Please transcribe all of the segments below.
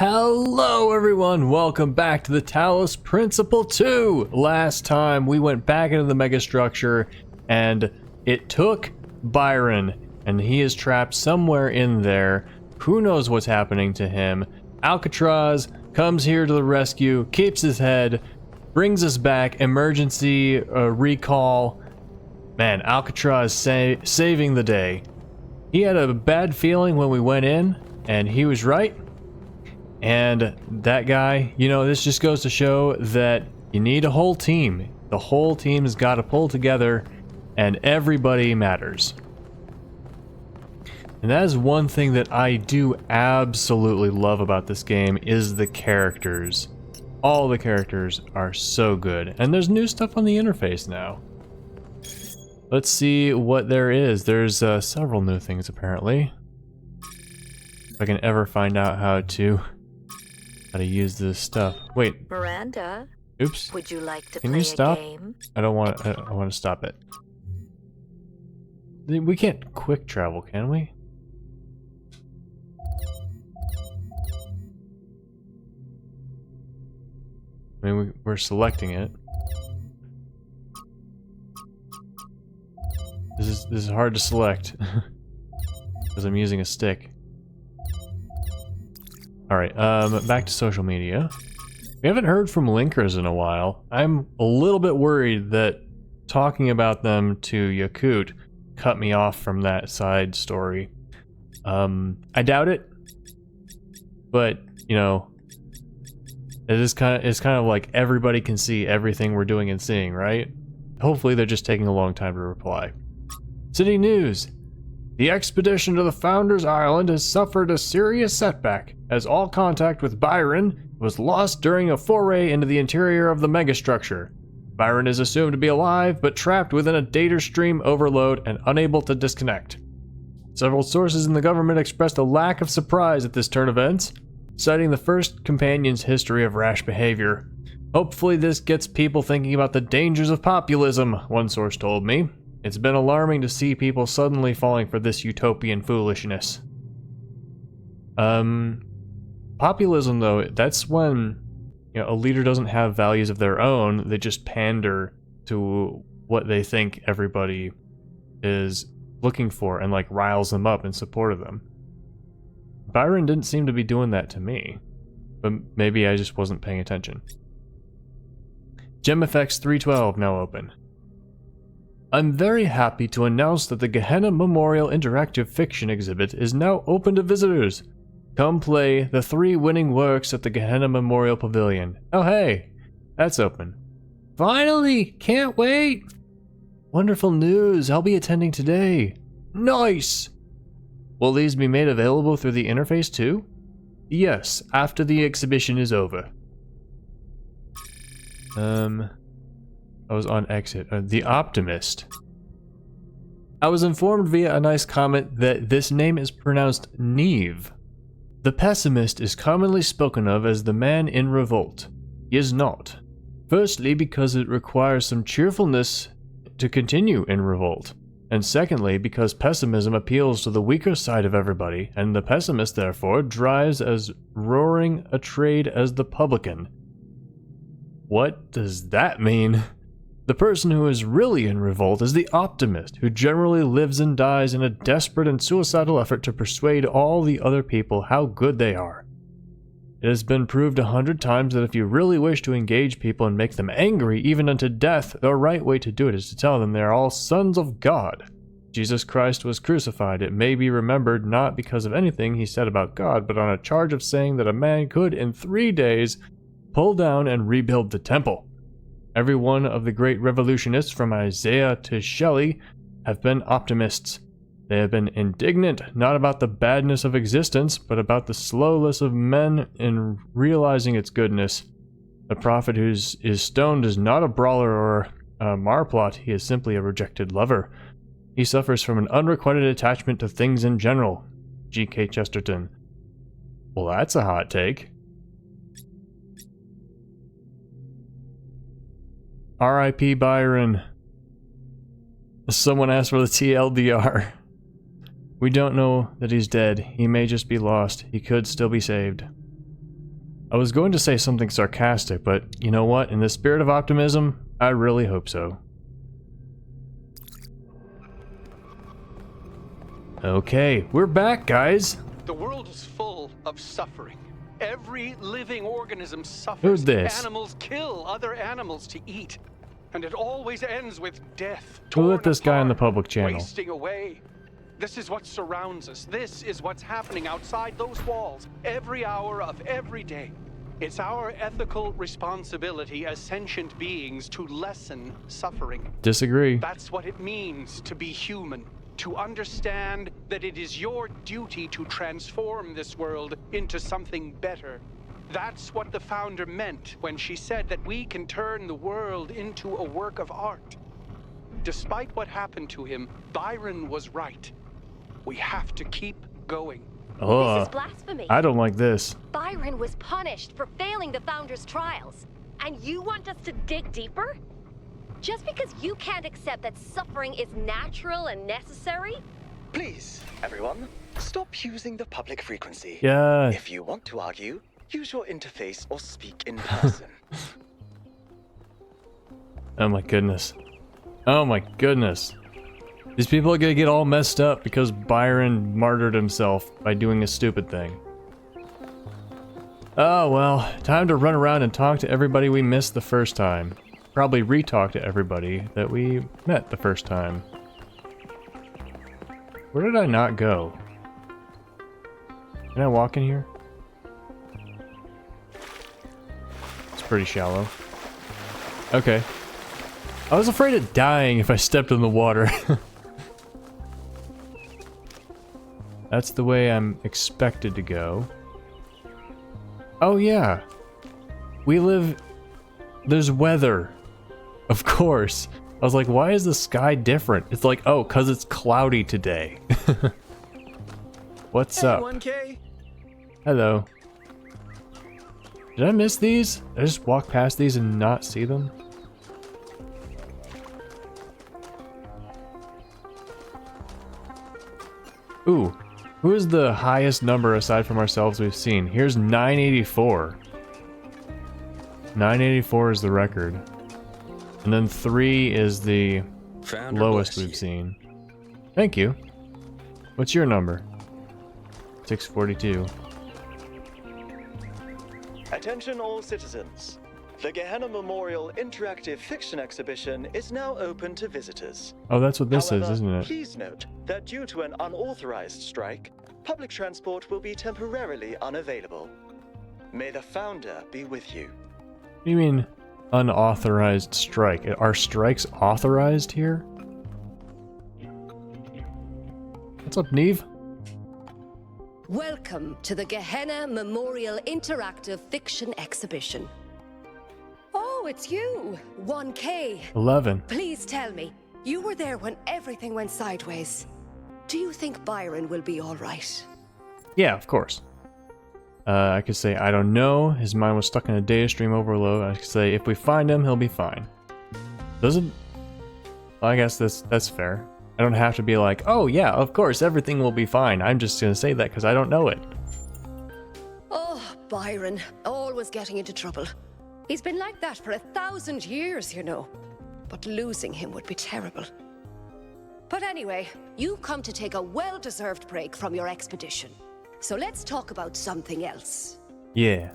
Hello everyone, welcome back to the Talos Principle 2! Last time we went back into the megastructure and it took Byron and he is trapped somewhere in there. Who knows what's happening to him? Alcatraz comes here to the rescue, keeps his head, brings us back, emergency recall. Man, Alcatraz saving the day. He had a bad feeling when we went in and he was right. And that guy, you know, this just goes to show that you need a whole team. The whole team has got to pull together and everybody matters. And that is one thing that I do absolutely love about this game is the characters. All the characters are so good. And there's new stuff on the interface now. Let's see what there is. There's several new things apparently. If I can ever find out how to use this stuff. Wait. Miranda. Oops. Would you like to Can play you stop? a game? I don't want. I want to stop it. We can't quick travel, can we? I mean, we're selecting it. This is hard to select because I'm using a stick. Alright, back to social media. We haven't heard from linkers in a while. I'm a little bit worried that talking about them to Yakut cut me off from that side story. I doubt it. But, you know, it's kind of like everybody can see everything we're doing and seeing, right? Hopefully they're just taking a long time to reply. City news. The expedition to the Founders Island has suffered a serious setback, as all contact with Byron was lost during a foray into the interior of the megastructure. Byron is assumed to be alive, but trapped within a data stream overload and unable to disconnect. Several sources in the government expressed a lack of surprise at this turn of events, citing the first companion's history of rash behavior. Hopefully this gets people thinking about the dangers of populism, one source told me. It's been alarming to see people suddenly falling for this utopian foolishness. Populism, though, that's when, you know, a leader doesn't have values of their own. They just pander to what they think everybody is looking for and, like, riles them up in support of them. Byron didn't seem to be doing that to me, but maybe I just wasn't paying attention. GemFX 312 now open. I'm very happy to announce that the Gehenna Memorial Interactive Fiction exhibit is now open to visitors. Come play the 3 winning works at the Gehenna Memorial Pavilion. Oh hey, that's open. Finally, can't wait. Wonderful news, I'll be attending today. Nice. Will these be made available through the interface too? Yes, after the exhibition is over. I was on exit. The Optimist. I was informed via a nice comment that this name is pronounced Neve. The Pessimist is commonly spoken of as the man in revolt. He is not. Firstly, because it requires some cheerfulness to continue in revolt. And secondly, because pessimism appeals to the weaker side of everybody, and the pessimist, therefore, drives as roaring a trade as the publican. What does that mean? The person who is really in revolt is the optimist, who generally lives and dies in a desperate and suicidal effort to persuade all the other people how good they are. It has been proved 100 times that if you really wish to engage people and make them angry, even unto death, the right way to do it is to tell them they are all sons of God. Jesus Christ was crucified, it may be remembered, not because of anything he said about God, but on a charge of saying that a man could, in 3 days, pull down and rebuild the temple. Every one of the great revolutionists from Isaiah to Shelley have been optimists. They have been indignant, not about the badness of existence, but about the slowness of men in realizing its goodness. The prophet who is stoned is not a brawler or a marplot, he is simply a rejected lover. He suffers from an unrequited attachment to things in general. G.K. Chesterton. Well, that's a hot take. R.I.P. Byron. Someone asked for the TLDR. We don't know that he's dead. He may just be lost. He could still be saved. I was going to say something sarcastic, but you know what? In the spirit of optimism, I really hope so. Okay, we're back, guys. The world is full of suffering. Every living organism suffers. Who's this? Animals kill other animals to eat. And it always ends with death. Who let torn this guy on the apart, public channel? Wasting away. This is what surrounds us. This is what's happening outside those walls every hour of every day. It's our ethical responsibility as sentient beings to lessen suffering. Disagree. That's what it means to be human. To understand that it is your duty to transform this world into something better. That's what the founder meant when she said that we can turn the world into a work of art. Despite what happened to him, Byron was right. We have to keep going. Oh, This is blasphemy. I don't like this. Byron was punished for failing the Founder's trials. And you want us to dig deeper? Just because you can't accept that suffering is natural and necessary? Please, everyone, stop using the public frequency. Yeah. If you want to argue, use your interface or speak in person. Oh my goodness. Oh my goodness. These people are gonna get all messed up because Byron martyred himself by doing a stupid thing. Oh well, time to run around and talk to everybody we missed the first time. Probably re-talk to everybody that we met the first time. Where did I not go? Can I walk in here? It's pretty shallow. Okay. I was afraid of dying if I stepped in the water. That's the way I'm expected to go. Oh yeah. We live... There's weather. Of course. I was like, why is the sky different? It's like, oh, because it's cloudy today. What's up? 1K? Hello. Did I miss these? Did I just walk past these and not see them? Ooh. Who is the highest number aside from ourselves we've seen? Here's 984. 984 is the record. And then 3 is the lowest we've seen. Thank you. What's your number? 642. Attention all citizens. The Gehenna Memorial Interactive Fiction Exhibition is now open to visitors. Oh, that's what this However, is, isn't it? Please note that due to an unauthorized strike, public transport will be temporarily unavailable. May the founder be with you. What do you mean, unauthorized strike? Are strikes authorized here? What's up, Neve? Welcome to the Gehenna Memorial Interactive Fiction Exhibition. Oh, it's you, 1K. 11. Please tell me, you were there when everything went sideways. Do you think Byron will be all right? Yeah, of course. I could say, I don't know. His mind was stuck in a data stream overload. I could say, if we find him, he'll be fine. Doesn't... Well, I guess that's fair. I don't have to be like, oh yeah, of course, everything will be fine. I'm just gonna say that because I don't know it. Oh, Byron, always getting into trouble. He's been like that for 1,000 years, you know. But losing him would be terrible. But anyway, you've come to take a well-deserved break from your expedition. So let's talk about something else. Yeah.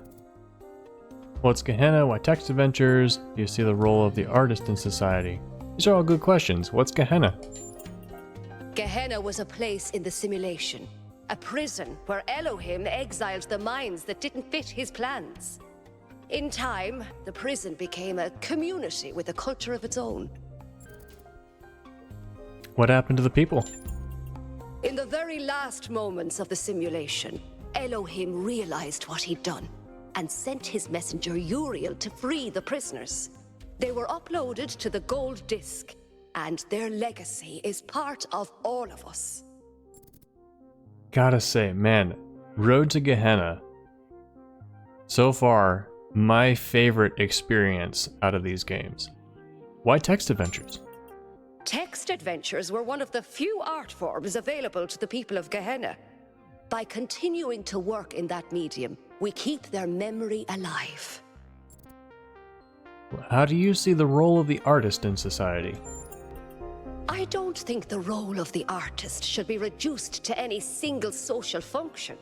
What's Gehenna? Why text adventures? Do you see the role of the artist in society? These are all good questions. What's Gehenna? Gehenna was a place in the simulation. A prison where Elohim exiled the minds that didn't fit his plans. In time, the prison became a community with a culture of its own. What happened to the people? In the very last moments of the simulation, Elohim realized what he'd done and sent his messenger Uriel to free the prisoners. They were uploaded to the gold disc, and their legacy is part of all of us. Gotta say, man, Road to Gehenna, so far, my favorite experience out of these games. Why text adventures? Text adventures were one of the few art forms available to the people of Gehenna. By continuing to work in that medium, we keep their memory alive. How do you see the role of the artist in society? I don't think the role of the artist should be reduced to any single social function.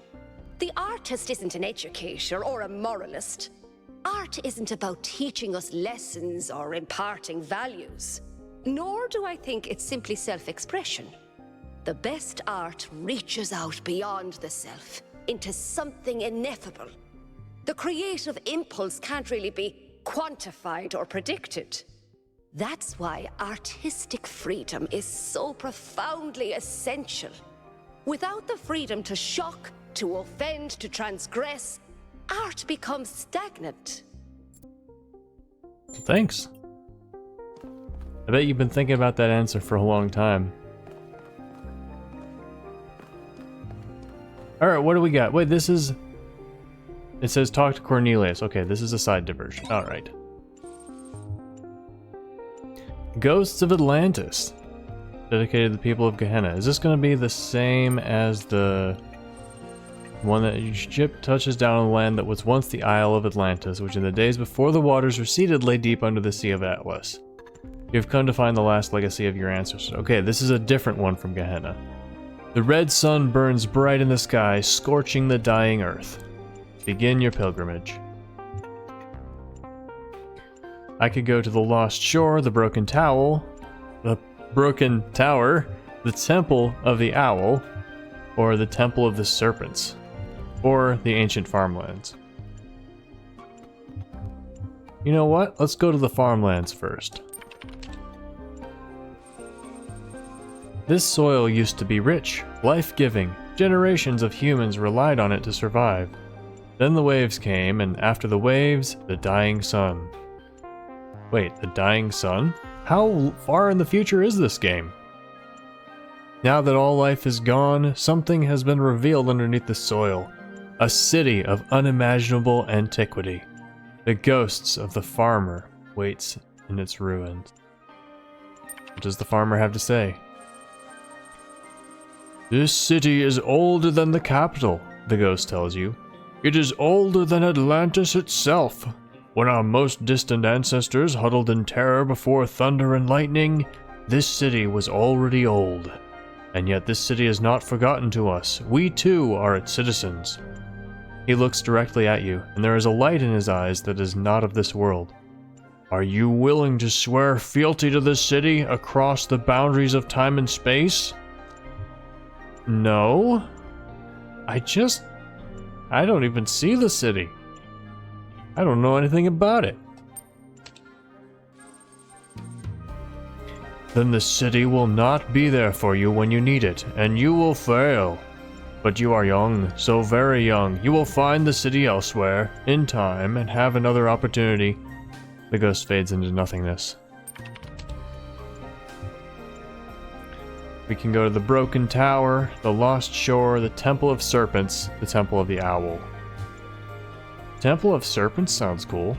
The artist isn't an educator or a moralist. Art isn't about teaching us lessons or imparting values. Nor do I think it's simply self-expression. The best art reaches out beyond the self, into something ineffable. The creative impulse can't really be quantified or predicted. That's why artistic freedom is so profoundly essential. Without the freedom to shock, to offend, to transgress, art becomes stagnant. Thanks. I bet you've been thinking about that answer for a long time. Alright, what do we got? Wait, this is... It says talk to Cornelius. Okay, this is a side diversion. Alright. Ghosts of Atlantis. Dedicated to the people of Gehenna. Is this going to be the same as the one that your ship touches down on the land that was once the Isle of Atlantis, which in the days before the waters receded lay deep under the Sea of Atlas? You've come to find the last legacy of your ancestors. Okay, this is a different one from Gehenna. The red sun burns bright in the sky, scorching the dying earth. Begin your pilgrimage. I could go to the Lost Shore, the Broken Tower, the Temple of the Owl, or the Temple of the Serpents, or the Ancient Farmlands. You know what? Let's go to the farmlands first. This soil used to be rich, life-giving. Generations of humans relied on it to survive. Then the waves came, and after the waves, the dying sun. Wait, the dying sun? How far in the future is this game? Now that all life is gone, something has been revealed underneath the soil. A city of unimaginable antiquity. The ghosts of the farmer waits in its ruins. What does the farmer have to say? This city is older than the capital, the ghost tells you. It is older than Atlantis itself. When our most distant ancestors huddled in terror before thunder and lightning, this city was already old. And yet this city is not forgotten to us. We too are its citizens. He looks directly at you, and there is a light in his eyes that is not of this world. Are you willing to swear fealty to this city across the boundaries of time and space? No. I don't even see the city. I don't know anything about it. Then the city will not be there for you when you need it, and you will fail. But you are young, so very young. You will find the city elsewhere, in time, and have another opportunity. The ghost fades into nothingness. We can go to the Broken Tower, the Lost Shore, the Temple of Serpents, the Temple of the Owl. Temple of Serpents sounds cool.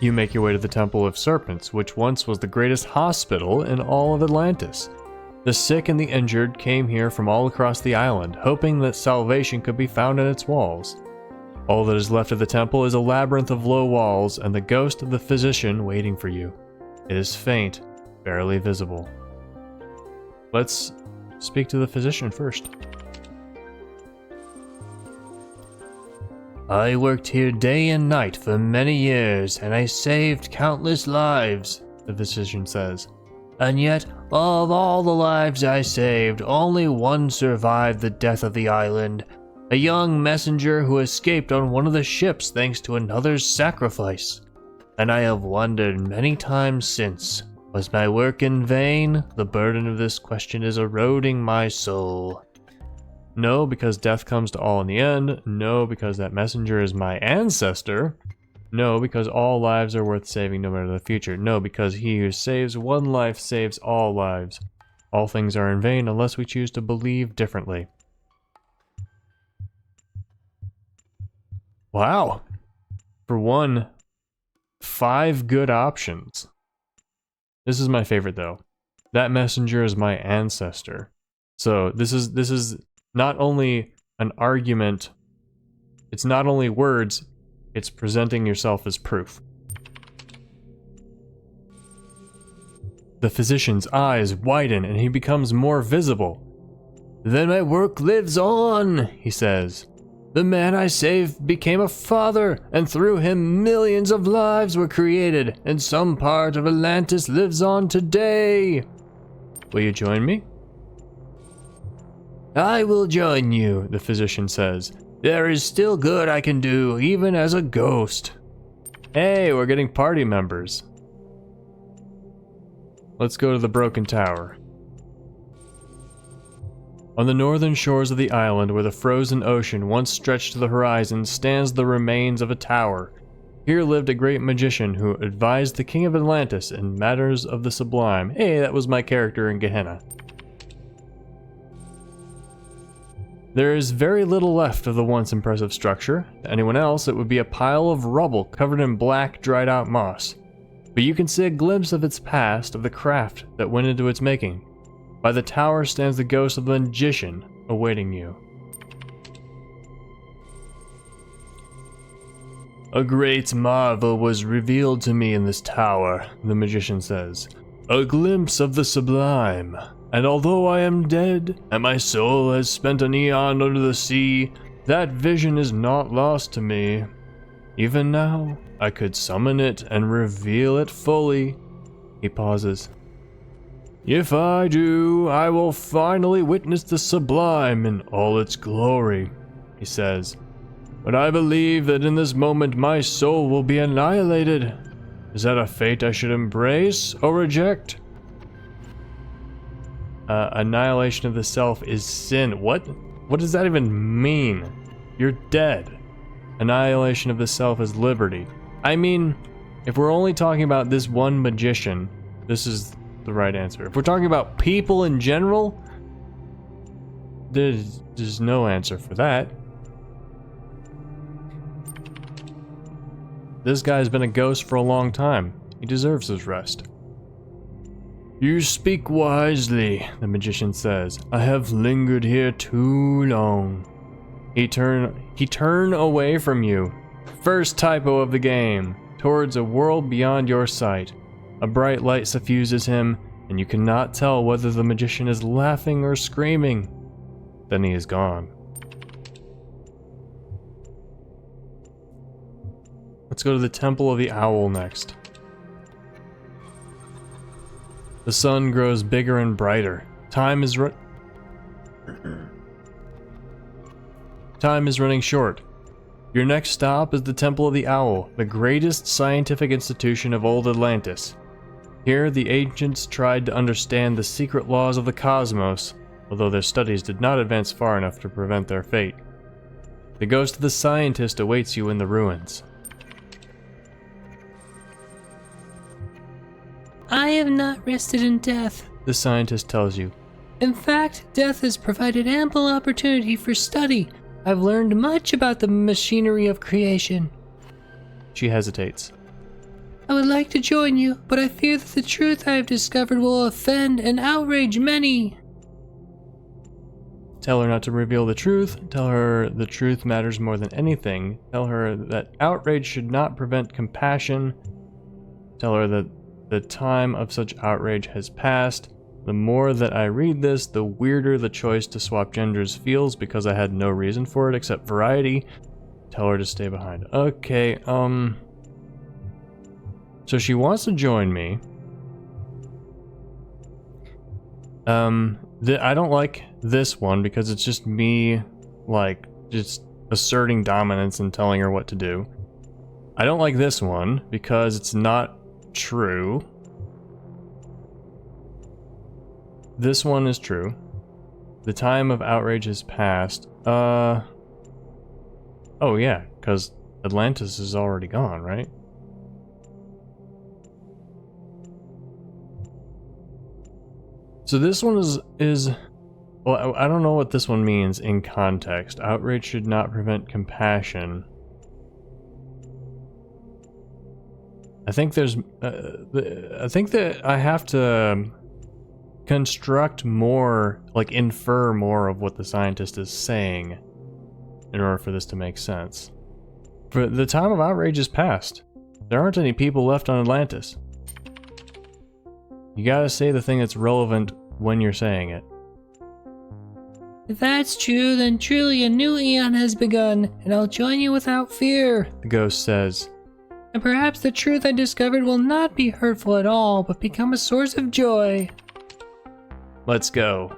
You make your way to the Temple of Serpents, which once was the greatest hospital in all of Atlantis. The sick and the injured came here from all across the island, hoping that salvation could be found in its walls. All that is left of the temple is a labyrinth of low walls and the ghost of the physician waiting for you. It is faint, barely visible. Let's speak to the physician first. I worked here day and night for many years, and I saved countless lives, the physician says. And yet, of all the lives I saved, only one survived the death of the island. A young messenger who escaped on one of the ships thanks to another's sacrifice. And I have wondered many times since, was my work in vain? The burden of this question is eroding my soul. No, because death comes to all in the end. No, because that messenger is my ancestor. No, because all lives are worth saving no matter the future. No, because he who saves one life saves all lives. All things are in vain unless we choose to believe differently. Wow. For one, 5 good options. This is my favorite though. That messenger is my ancestor. So this is not only an argument, it's not only words, it's presenting yourself as proof. The physician's eyes widen and he becomes more visible. Then my work lives on, he says. The man I saved became a father, and through him millions of lives were created, and some part of Atlantis lives on today. Will you join me? I will join you, the physician says. There is still good I can do, even as a ghost. Hey, we're getting party members. Let's go to the broken tower. On the northern shores of the island, where the frozen ocean once stretched to the horizon, stands the remains of a tower. Here lived a great magician who advised the king of Atlantis in matters of the sublime. Hey, that was my character in Gehenna. There is very little left of the once impressive structure. To anyone else, it would be a pile of rubble covered in black, dried-out moss. But you can see a glimpse of its past, of the craft that went into its making. By the tower stands the ghost of the magician, awaiting you. A great marvel was revealed to me in this tower, the magician says. A glimpse of the sublime. And although I am dead, and my soul has spent an eon under the sea, that vision is not lost to me. Even now, I could summon it and reveal it fully. He pauses. If I do, I will finally witness the sublime in all its glory, he says. But I believe that in this moment my soul will be annihilated. Is that a fate I should embrace or reject? Annihilation of the self is sin. What does that even mean? You're dead. Annihilation of the self is liberty. I mean, if we're only talking about this one magician, this is the right answer. If we're talking about people in general, there's no answer for that. This guy's been a ghost for a long time. He deserves his rest. You speak wisely, the magician says. I have lingered here too long. He turn away from you. First typo of the game. Towards a world beyond your sight. A bright light suffuses him, and you cannot tell whether the magician is laughing or screaming. Then he is gone. Let's go to the Temple of the Owl next. The sun grows bigger and brighter. Time is running short. Your next stop is the Temple of the Owl, the greatest scientific institution of old Atlantis. Here, the ancients tried to understand the secret laws of the cosmos, although their studies did not advance far enough to prevent their fate. The ghost of the scientist awaits you in the ruins. I have not rested in death, The scientist tells you. In fact, death has provided ample opportunity for study. I've learned much about the machinery of creation. She hesitates. I would like to join you, but I fear that the truth I have discovered will offend and outrage many. Tell her not to reveal the truth. Tell her the truth matters more than anything. Tell her that outrage should not prevent compassion. Tell her that the time of such outrage has passed. The more that I read this, the weirder the choice to swap genders feels because I had no reason for it except variety. Tell her to stay behind. Okay, so she wants to join me. I don't like this one because it's just me, like, just asserting dominance and telling her what to do. I don't like this one because it's not true. This one is true. The time of outrage has passed. Oh yeah, because Atlantis is already gone, right? So this one is well, I don't know what this one means in context. Outrage should not prevent compassion. I think there's I think that I have to construct more, like infer more of what the scientist is saying in order for this to make sense. For the time of outrage is past. There aren't any people left on Atlantis. You gotta say the thing that's relevant when you're saying it. If that's true, then truly a new eon has begun, and I'll join you without fear, The ghost says. And perhaps the truth I discovered will not be hurtful at all, but become a source of joy. Let's go.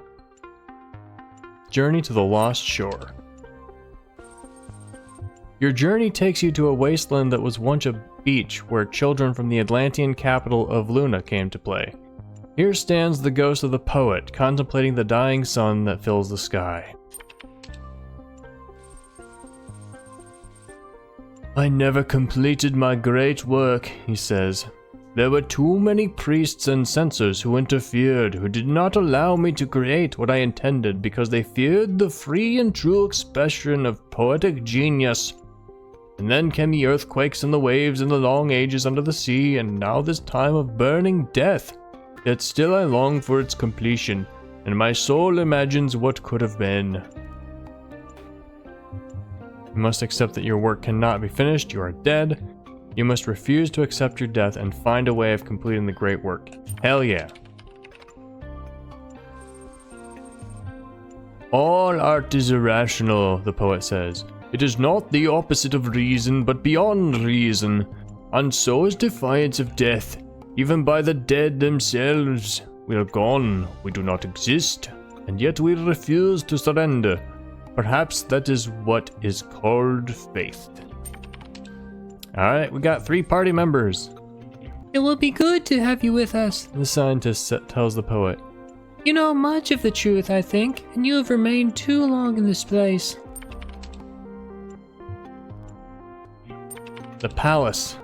Journey to the Lost Shore. Your journey takes you to a wasteland that was once a beach where children from the Atlantean capital of Luna came to play. Here stands the ghost of the poet, contemplating the dying sun that fills the sky. I never completed my great work, he says. There were too many priests and censors who interfered, who did not allow me to create what I intended because they feared the free and true expression of poetic genius. And then came the earthquakes and the waves and the long ages under the sea, and now this time of burning death. Yet still I long for its completion, and my soul imagines what could have been. You must accept that your work cannot be finished, you are dead. You must refuse to accept your death and find a way of completing the great work. Hell yeah. All art is irrational, the poet says. It is not the opposite of reason, but beyond reason. And so is defiance of death. Even by the dead themselves. We are gone, we do not exist, and yet we refuse to surrender. Perhaps that is what is called faith. Alright, we got 3 party members. It will be good to have you with us. The scientist tells the poet. You know much of the truth, I think, and you have remained too long in this place. The palace.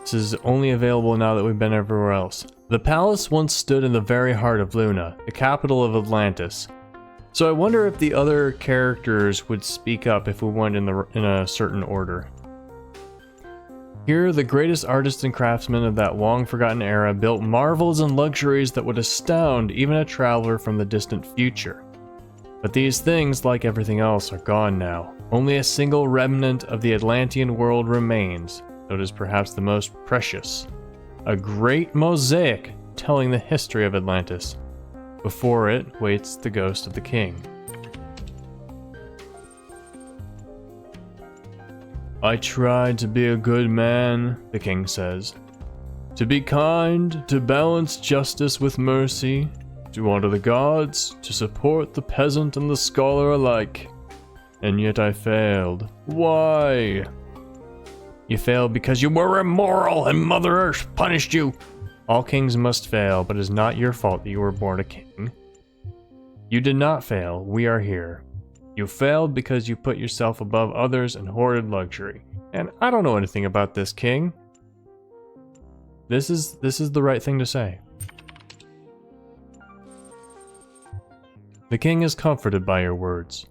This is only available now that we've been everywhere else. The palace once stood in the very heart of Luna, the capital of Atlantis. So I wonder if the other characters would speak up if we went in a certain order. Here, the greatest artists and craftsmen of that long-forgotten era built marvels and luxuries that would astound even a traveler from the distant future. But these things, like everything else, are gone now. Only a single remnant of the Atlantean world remains, though it is perhaps the most precious. A great mosaic telling the history of Atlantis. Before it waits the ghost of the king. I tried to be a good man, the king says. To be kind, to balance justice with mercy, to honor the gods, to support the peasant and the scholar alike. And yet I failed. Why? You failed because you were immoral and Mother Earth punished you. All kings must fail, but it is not your fault that you were born a king. You did not fail, we are here. You failed because you put yourself above others and hoarded luxury. And I don't know anything about this, king. This is the right thing to say. The king is comforted by your words.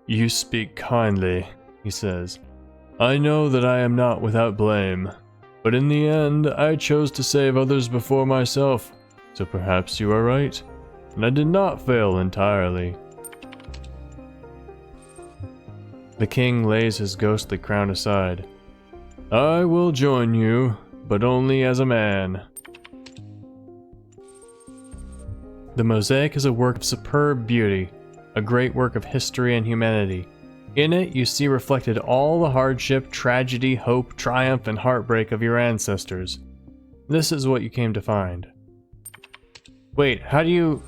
You speak kindly, he says. I know that I am not without blame. But in the end, I chose to save others before myself, so perhaps you are right, and I did not fail entirely. The king lays his ghostly crown aside. I will join you, but only as a man. The mosaic is a work of superb beauty, a great work of history and humanity. In it, you see reflected all the hardship, tragedy, hope, triumph, and heartbreak of your ancestors. This is what you came to find. Wait, how do you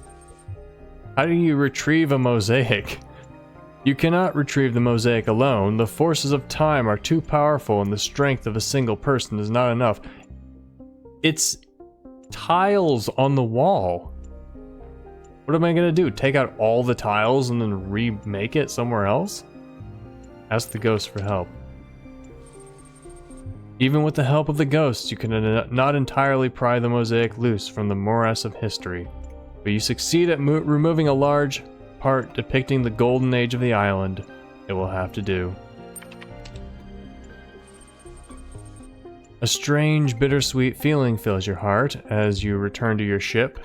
retrieve a mosaic? You cannot retrieve the mosaic alone. The forces of time are too powerful and the strength of a single person is not enough. It's tiles on the wall. What am I gonna do? Take out all the tiles and then remake it somewhere else? Ask the ghost for help. Even with the help of the ghosts, you can not entirely pry the mosaic loose from the morass of history, but you succeed at removing a large part depicting the golden age of the island. It will have to do. A strange, bittersweet feeling fills your heart as you return to your ship.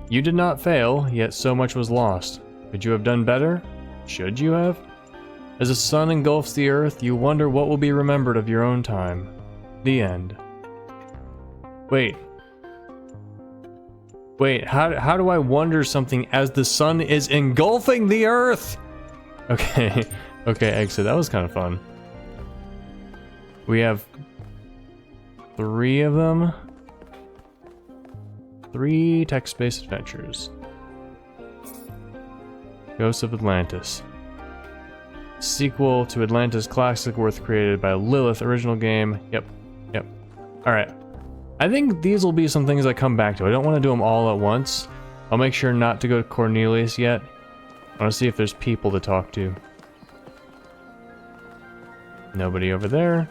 You did not fail, yet so much was lost. Could you have done better? Should you have? As the sun engulfs the earth, you wonder what will be remembered of your own time. The end. Wait, how do I wonder something as the sun is engulfing the earth? Okay, exit. That was kind of fun. We have 3 of them. 3 text-based adventures. Ghosts of Atlantis. Sequel to Atlantis Classic Worth created by Lilith original game. Yep. Alright. I think these will be some things I come back to. I don't want to do them all at once. I'll make sure not to go to Cornelius yet. I want to see if there's people to talk to. Nobody over there.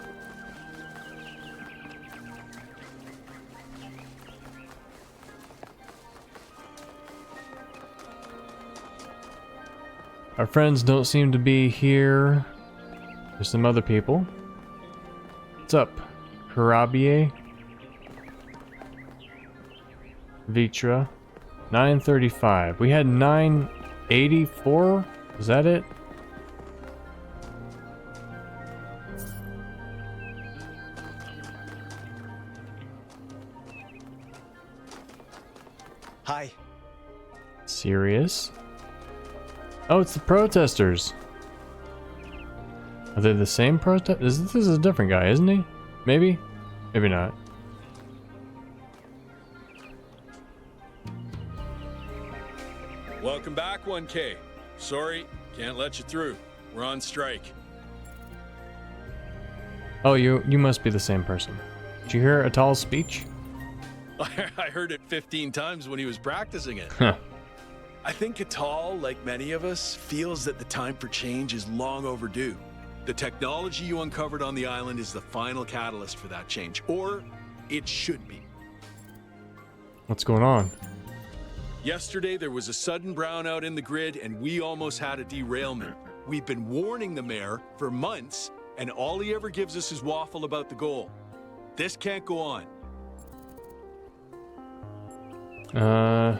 Our friends don't seem to be here. There's some other people. What's up? Karabier? Vitra. 935. We had 984? Is that it? Hi. Serious? Oh, it's the protesters. Are they the same protest? This is a different guy, isn't he? Maybe? Maybe not. Welcome back, 1K. Sorry, can't let you through. We're on strike. Oh, you must be the same person. Did you hear Atal's speech? I heard it 15 times when he was practicing it. Huh. I think Atal, like many of us, feels that the time for change is long overdue. The technology you uncovered on the island is the final catalyst for that change, or it should be. What's going on? Yesterday, there was a sudden brownout in the grid, and we almost had a derailment. We've been warning the mayor for months, and all he ever gives us is waffle about the goal. This can't go on. I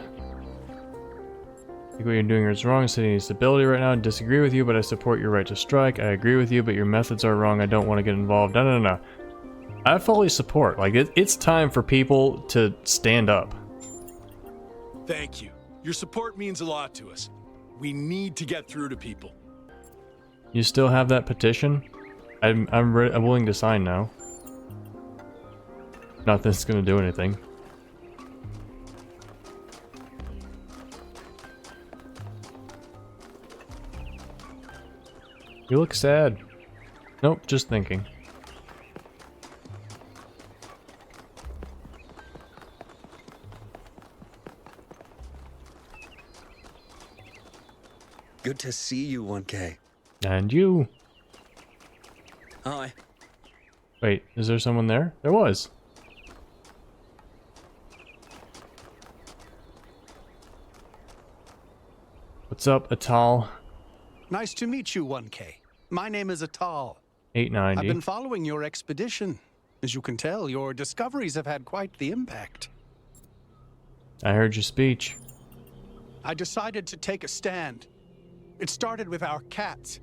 think what you're doing is wrong. City needs stability right now. I disagree with you, but I support your right to strike. I agree with you, but your methods are wrong. I don't want to get involved. No. I fully support. Like, it's time for people to stand up. Thank you. Your support means a lot to us. We need to get through to people. You still have that petition? I'm willing to sign now. Not that it's gonna do anything. You look sad. Nope, just thinking. Good to see you, 1K. And you. Hi. Wait, is there someone there? There was. What's up, Atal? Nice to meet you, 1K. My name is Atal. 890. I've been following your expedition. As you can tell, your discoveries have had quite the impact. I heard your speech. I decided to take a stand. It started with our cats.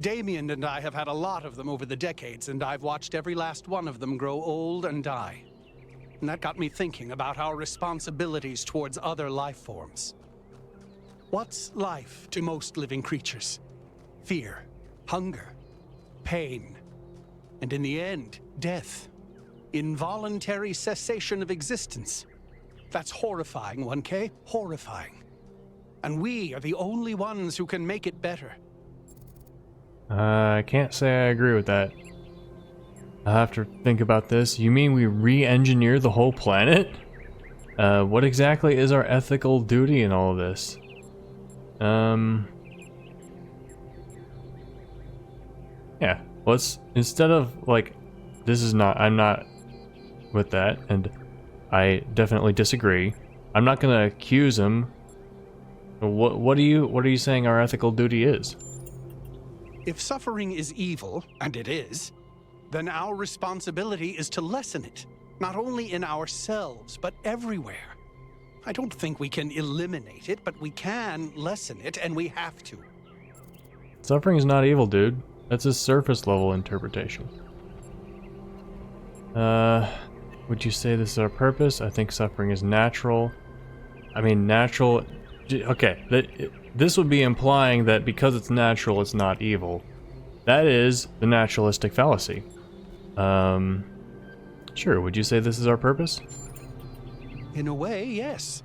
Damien and I have had a lot of them over the decades, and I've watched every last one of them grow old and die. And that got me thinking about our responsibilities towards other life forms. What's life to most living creatures? Fear, hunger, pain, and in the end, death. Involuntary cessation of existence. That's horrifying, 1K, horrifying. And we are the only ones who can make it better. I can't say I agree with that. I'll have to think about this. You mean we re-engineer the whole planet? What exactly is our ethical duty in all of this? Yeah, let's, instead of, like, I'm not with that, and I definitely disagree. I'm not gonna accuse him. What are you saying our ethical duty is? If suffering is evil, and it is, then our responsibility is to lessen it, not only in ourselves, but everywhere. I don't think we can eliminate it, but we can lessen it, and we have to. Suffering is not evil, dude. That's a surface level interpretation. Would you say this is our purpose? I think suffering is natural. I mean, natural... Okay, this would be implying that because it's natural, it's not evil. That is the naturalistic fallacy. Sure, would you say this is our purpose? In a way, yes.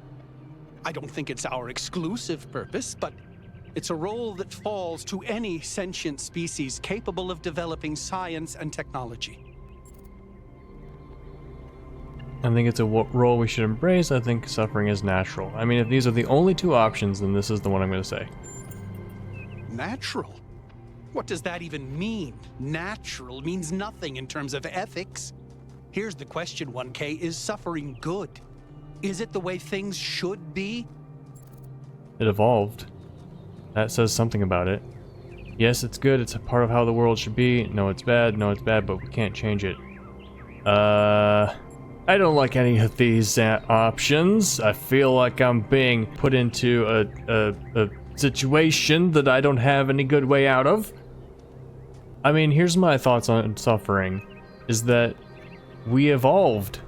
I don't think it's our exclusive purpose, but it's a role that falls to any sentient species capable of developing science and technology. I think it's a role we should embrace. I think suffering is natural. I mean, if these are the only two options, then this is the one I'm going to say. Natural? What does that even mean? Natural means nothing in terms of ethics. Here's the question, 1K. Is suffering good? Is it the way things should be? It evolved. That says something about it. Yes, it's good. It's a part of how the world should be. No, it's bad. No, it's bad, but we can't change it. I don't like any of these options. I feel like I'm being put into a situation that I don't have any good way out of. I mean, here's my thoughts on suffering, is that we evolved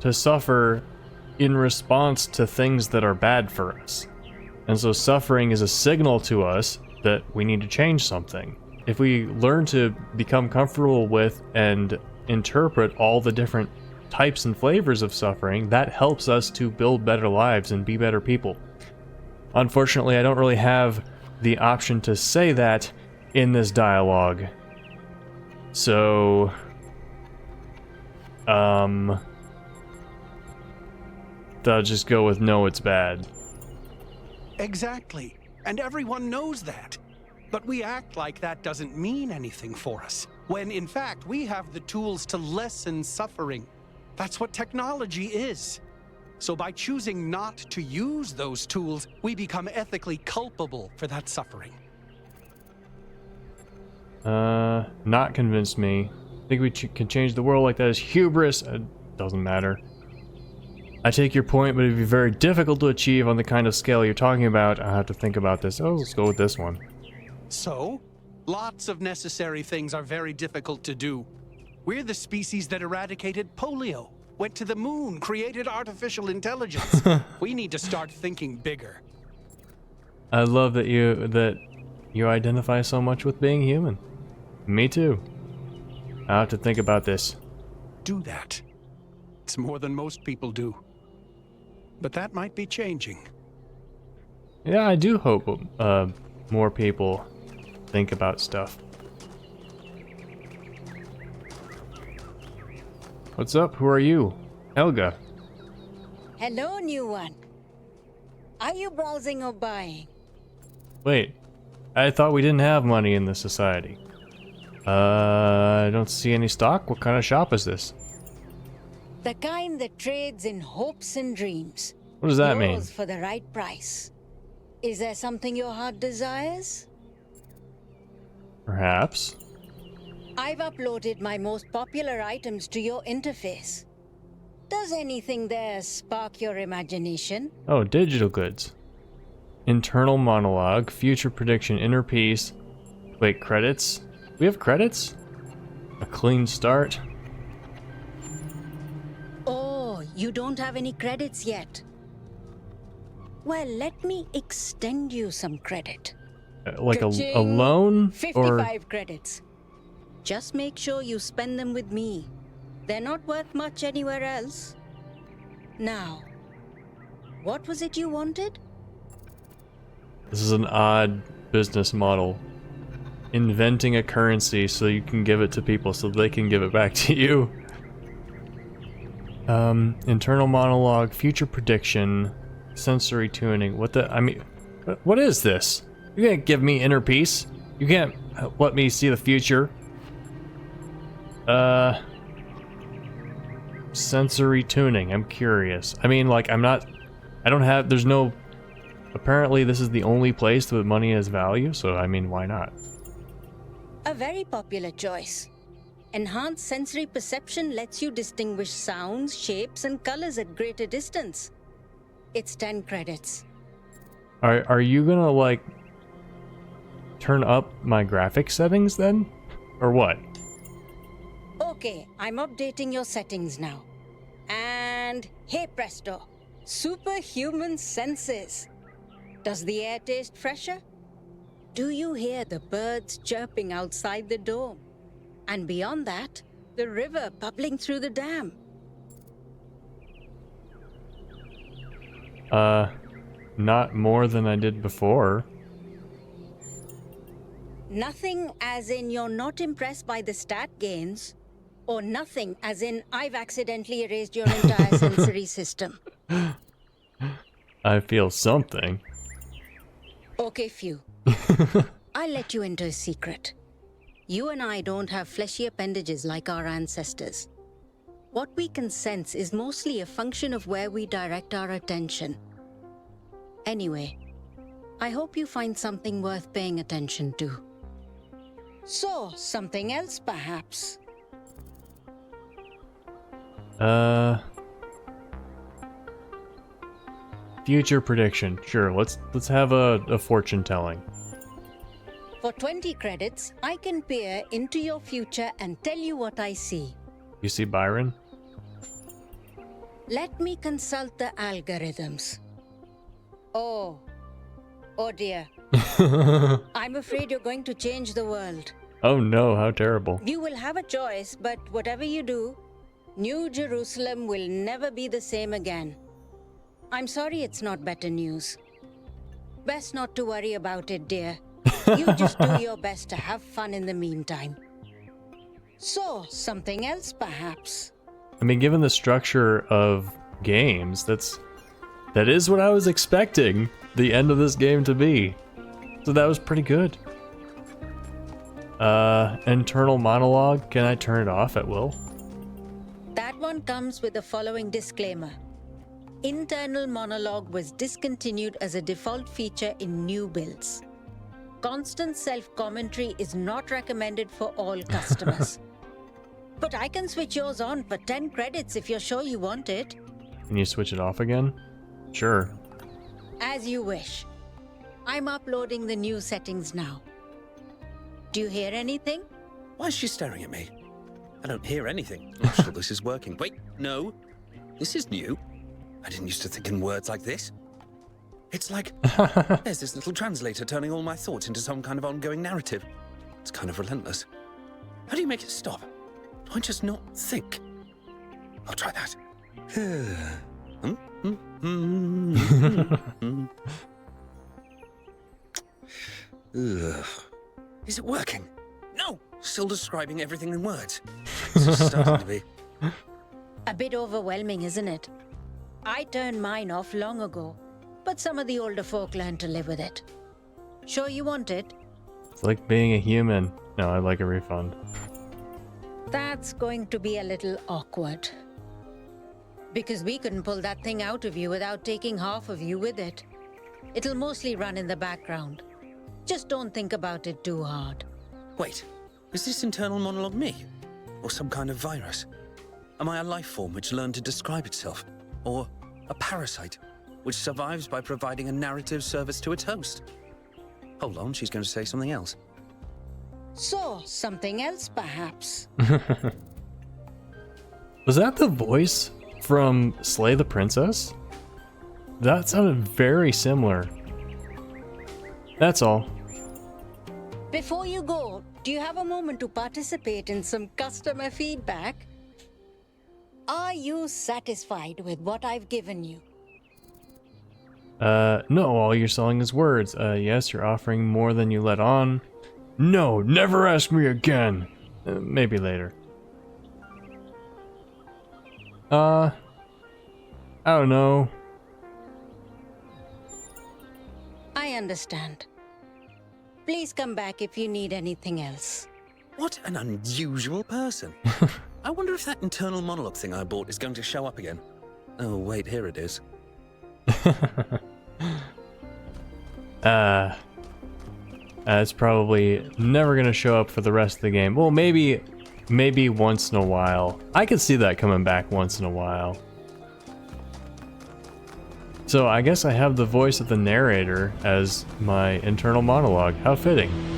to suffer in response to things that are bad for us. And so suffering is a signal to us that we need to change something. If we learn to become comfortable with and interpret all the different types and flavors of suffering, that helps us to build better lives and be better people. Unfortunately, I don't really have the option to say that in this dialogue. So, I'll just go with no, it's bad. Exactly. And everyone knows that. But we act like that doesn't mean anything for us, when in fact we have the tools to lessen suffering. That's what technology is. So by choosing not to use those tools, we become ethically culpable for that suffering. Not convinced me. Think we can change the world like that is hubris? It doesn't matter. I take your point, but it'd be very difficult to achieve on the kind of scale you're talking about. I have to think about this. Oh, let's go with this one. So, lots of necessary things are very difficult to do. We're the species that eradicated polio, went to the moon, created artificial intelligence. We need to start thinking bigger. I love that you identify so much with being human. Me too. I have to think about this. Do that. It's more than most people do. But that might be changing. Yeah, I do hope more people think about stuff. What's up? Who are you? Helga. Hello, new one. Are you browsing or buying? Wait, I thought we didn't have money in this society. I don't see any stock. What kind of shop is this? The kind that trades in hopes and dreams. What does that mean? Yours for the right price. Is there something your heart desires? Perhaps. I've uploaded my most popular items to your interface. Does anything there spark your imagination? Oh, digital goods. Internal monologue, future prediction, inner peace. Wait, credits? We have credits? A clean start. Oh, you don't have any credits yet. Well, let me extend you some credit. Like a Ka-ching! loan? 55 credits. Just make sure you spend them with me. They're not worth much anywhere else. Now, what was it you wanted? This is an odd business model. Inventing a currency so you can give it to people so they can give it back to you. Internal monologue, future prediction, sensory tuning. What is this? You can't give me inner peace. You can't let me see the future. Sensory tuning. I'm curious. I mean, like, there's no... Apparently, this is the only place that money has value, so, I mean, why not? A very popular choice. Enhanced sensory perception lets you distinguish sounds, shapes, and colors at greater distance. It's 10 credits. Are you gonna, like, turn up my graphic settings then? Or what? Okay, I'm updating your settings now. And hey presto, superhuman senses. Does the air taste fresher? Do you hear the birds chirping outside the dome? And beyond that, the river bubbling through the dam. Not more than I did before. Nothing as in you're not impressed by the stat gains, or nothing as in I've accidentally erased your entire sensory system. I feel something. Okay, Few. I'll let you into a secret. You and I don't have fleshy appendages like our ancestors. What we can sense is mostly a function of where we direct our attention. Anyway, I hope you find something worth paying attention to. So, something else perhaps? Future prediction. Sure, let's have a fortune telling. For 20 credits, I can peer into your future and tell you what I see. You see Byron? Let me consult the algorithms. Oh dear. I'm afraid you're going to change the world. Oh no, how terrible. You will have a choice, but whatever you do, New Jerusalem will never be the same again. I'm sorry it's not better news. Best not to worry about it, dear. You just do your best to have fun in the meantime. So, something else perhaps? I mean, given the structure of games, that is what I was expecting the end of this game to be. So that was pretty good. Internal monologue, can I turn it off at will? That one comes with the following disclaimer. Internal monologue was discontinued as a default feature in new builds. Constant self-commentary is not recommended for all customers. But I can switch yours on for 10 credits if you're sure you want it. Can you switch it off again? Sure. As you wish. I'm uploading the new settings now. Do you hear anything? Why is she staring at me? I don't hear anything. I'm sure this is working. Wait, no. This is new. I didn't used to think in words like this. It's like, there's this little translator turning all my thoughts into some kind of ongoing narrative. It's kind of relentless. How do you make it stop? Do I just not think? I'll try that. Is it working? No! Still describing everything in words. It's starting to be. A bit overwhelming, isn't it? I turned mine off long ago, but some of the older folk learned to live with it. Sure you want it? It's like being a human. No, I'd like a refund. That's going to be a little awkward. Because we couldn't pull that thing out of you without taking half of you with it. It'll mostly run in the background. Just don't think about it too hard. Wait, is this internal monologue me? Or some kind of virus? Am I a life form which learned to describe itself? Or a parasite which survives by providing a narrative service to its host? Hold on, she's going to say something else. So, something else perhaps? Was that the voice from Slay the Princess? That sounded very similar. That's all. Before you go, do you have a moment to participate in some customer feedback? Are you satisfied with what I've given you? No, all you're selling is words. Yes, you're offering more than you let on. No, never ask me again. Maybe later. I don't know. I understand. Please come back if you need anything else. What an unusual person. I wonder if that internal monologue thing I bought is going to show up again. Oh, wait, here it is. It's probably never gonna show up for the rest of the game. Well, maybe maybe once in a while. I could see that coming back once in a while. So I guess I have the voice of the narrator as my internal monologue. How fitting.